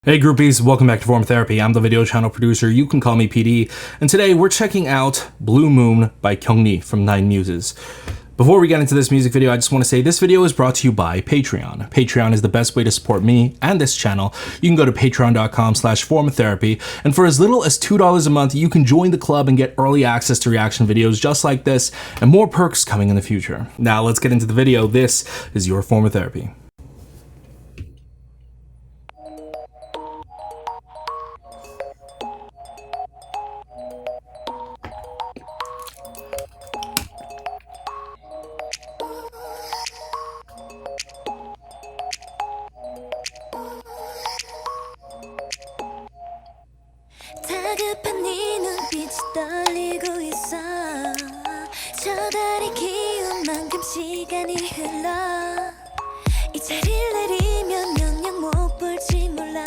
Hey groupies, welcome back to Form Therapy. I'm the video channel producer, you can call me PD, and today we're checking out Blue Moon by Gyeong Ree from Nainmusi's. Before we get into this music video, I just want to say this video is brought to you by Patreon. Patreon is the best way to support me and this channel. You can go to patreon.com/formtherapy, and for as little as $2 a month, you can join the club and get early access to reaction videos just like this, and more perks coming in the future. Now let's get into the video. This is your Form of Therapy. 다급한 네 눈빛이 떨리고 있어. 저 달이 기운 만큼 시간이 흘러. 이 자리를 내리면 영영 못 볼지 몰라.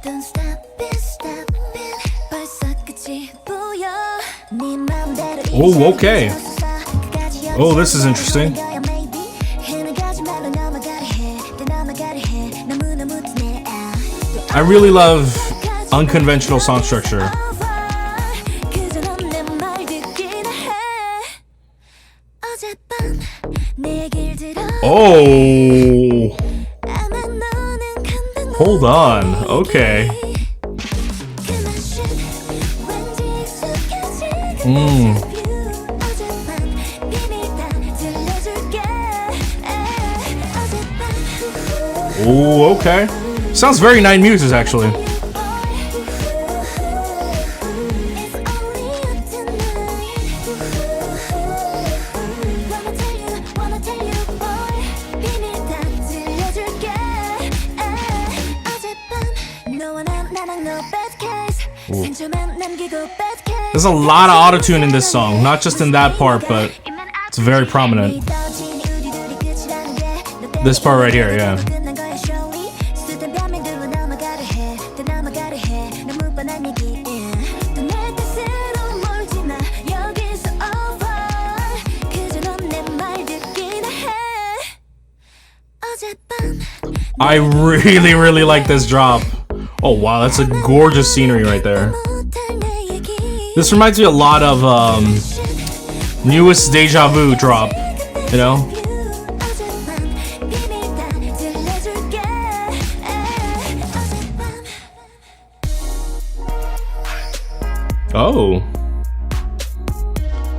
Don't stop it, stop it. 벌써 끝이 보여. 네 마음대로. Oh, okay. Oh, this is interesting. I really love unconventional song structure. Oh, hold on. Okay. Oh, okay. Sounds very Nainmusi's actually. There's a lot of autotune in this song, not just in that part, but it's very prominent. This part right here, yeah. I really like this drop. Oh wow, that's a gorgeous scenery right there. This reminds me a lot of newest Deja Vu drop, you know? Oh.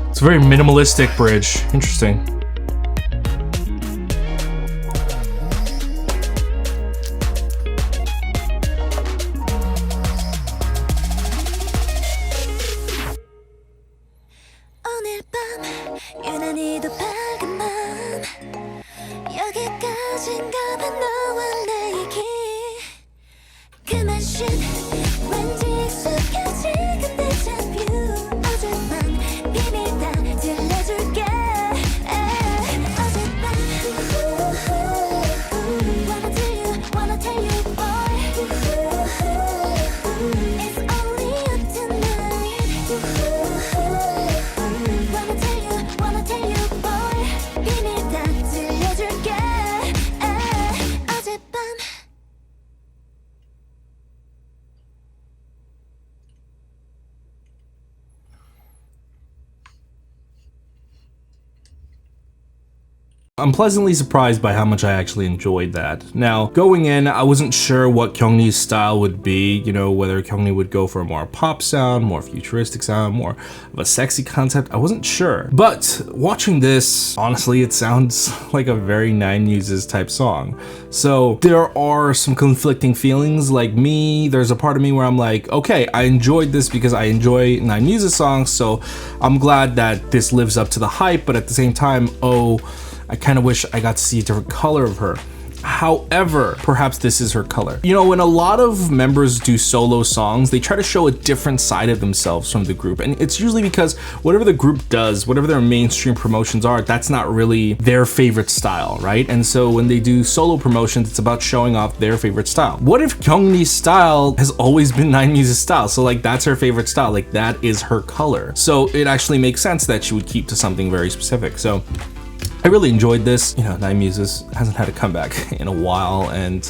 It's a very minimalistic bridge. Interesting. 유난히도 밝은 밤 여기까지인가 봐 너와 내 얘기 그만 쉰 왠지 익숙해지는 데자뷰 어젯밤 비밀 다 들려줄게 어젯밤 wanna tell you boy it's only up tonight wanna tell you boy 비밀 다 들려줄게 어젯밤 I'm pleasantly surprised by how much I actually enjoyed that. Now, going in, I wasn't sure what Gyeong Ree's style would be, you know, whether Gyeong Ree would go for a more pop sound, more futuristic sound, more of a sexy concept. I wasn't sure. But watching this, honestly, it sounds like a very Nainmusi's type song. So there are some conflicting feelings. Like me, there's a part of me where I'm like, okay, I enjoyed this because I enjoy Nainmusi's songs, so I'm glad that this lives up to the hype, but at the same time, oh, I kind of wish I got to see a different color of her. However, perhaps this is her color. You know, when a lot of members do solo songs, they try to show a different side of themselves from the group. And it's usually because whatever the group does, whatever their mainstream promotions are, that's not really their favorite style, right? And so when they do solo promotions, it's about showing off their favorite style. What if Gyeong Ree's style has always been Nainmusi's style? So like that's her favorite style, like that is her color. So it actually makes sense that she would keep to something very specific. So I really enjoyed this. You know, nainmusi's hasn't had a comeback in a while, and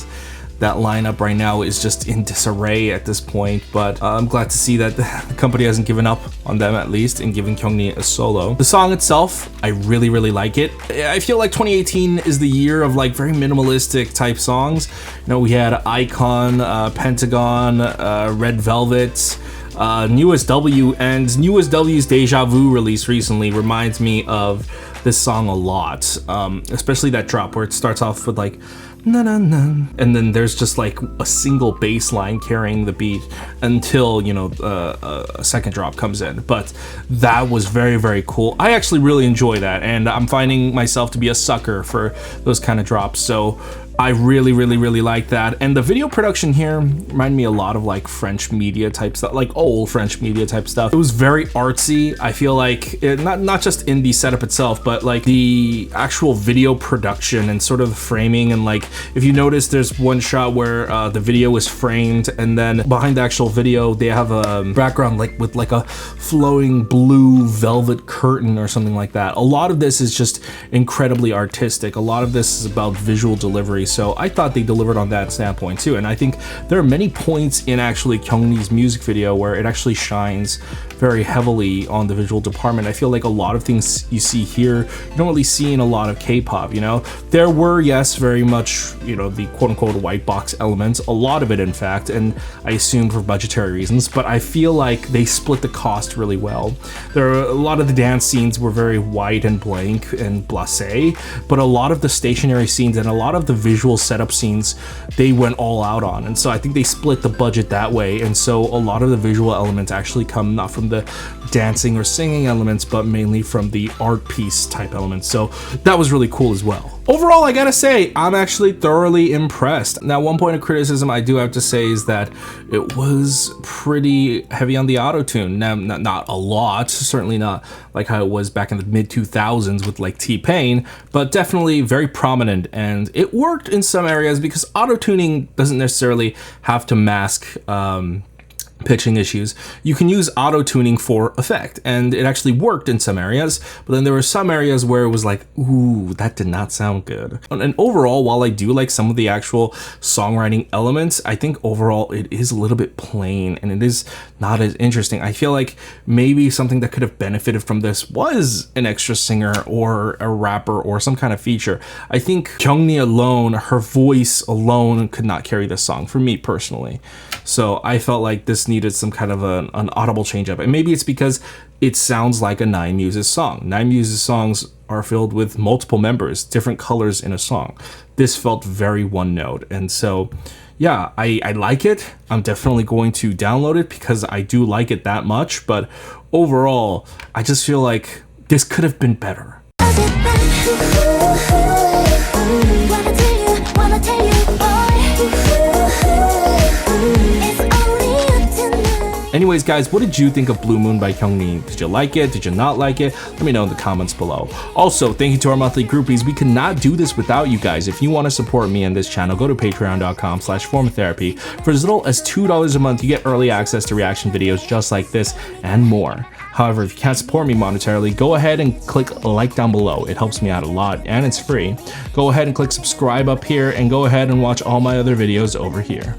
that lineup right now is just in disarray at this point, but I'm glad to see that the company hasn't given up on them, at least, and giving Gyeong Ree a solo. The song itself, I really like it. I feel like 2018 is the year of like very minimalistic type songs. You know, we had Icon, Pentagon, Red Velvet, Newest W, and Newest W's Deja Vu release recently reminds me of this song a lot, especially that drop where it starts off with like na na na, and then there's just like a single bass line carrying the beat until, you know, a second drop comes in. But that was very cool. I actually really enjoy that, and I'm finding myself to be a sucker for those kind of drops, so I really like that. And the video production here reminded me a lot of like French media type stuff, like old French media type stuff. It was very artsy. I feel like not just in the setup itself, but like the actual video production and sort of the framing. And like, if you notice, there's one shot where the video is framed, and then behind the actual video they have a background like with like a flowing blue velvet curtain or something like that. A lot of this is just incredibly artistic. A lot of this is about visual delivery. So I thought they delivered on that standpoint too. And I think there are many points in actually Gyeong Ree's music video where it actually shines very heavily on the visual department. I feel like a lot of things you see here, you don't really see in a lot of K-pop, you know? There were, yes, very much, you know, the quote-unquote white box elements, a lot of it in fact, and I assume for budgetary reasons, but I feel like they split the cost really well. There are a lot of the dance scenes were very white and blank and blasé, but a lot of the stationary scenes and a lot of the visual setup scenes they went all out on, and so I think they split the budget that way. And so a lot of the visual elements actually come not from the dancing or singing elements, but mainly from the art piece type elements. So that was really cool as well. Overall, I gotta say, I'm actually thoroughly impressed. Now, one point of criticism I do have to say is that it was pretty heavy on the auto-tune. Now, not a lot, certainly not like how it was back in the mid-2000s with like T-Pain, but definitely very prominent, and it worked in some areas because auto-tuning doesn't necessarily have to mask pitching issues. You can use auto-tuning for effect, and it actually worked in some areas, but then there were some areas where it was like, ooh, that did not sound good. And overall, while I do like some of the actual songwriting elements, I think overall it is a little bit plain and it is not as interesting. I feel like maybe something that could have benefited from this was an extra singer or a rapper or some kind of feature. I think Gyeong Ree alone, her voice alone, could not carry this song for me personally. So I felt like this needed some kind of an audible change up, and maybe it's because it sounds like a nain뮤지스 song. nain뮤지스 songs are filled with multiple members, different colors in a song. This felt very one note, and so yeah, I like it. I'm definitely going to download it because I do like it that much, but overall I just feel like this could have been better. Anyways, guys, what did you think of Blue Moon by Gyeong Ree? Did you like it? Did you not like it? Let me know in the comments below. Also, thank you to our monthly groupies. We could not do this without you guys. If you want to support me and this channel, go to patreon.com/formatherapy. For as little as $2 a month, you get early access to reaction videos just like this and more. However, if you can't support me monetarily, go ahead and click like down below. It helps me out a lot and it's free. Go ahead and click subscribe up here and go ahead and watch all my other videos over here.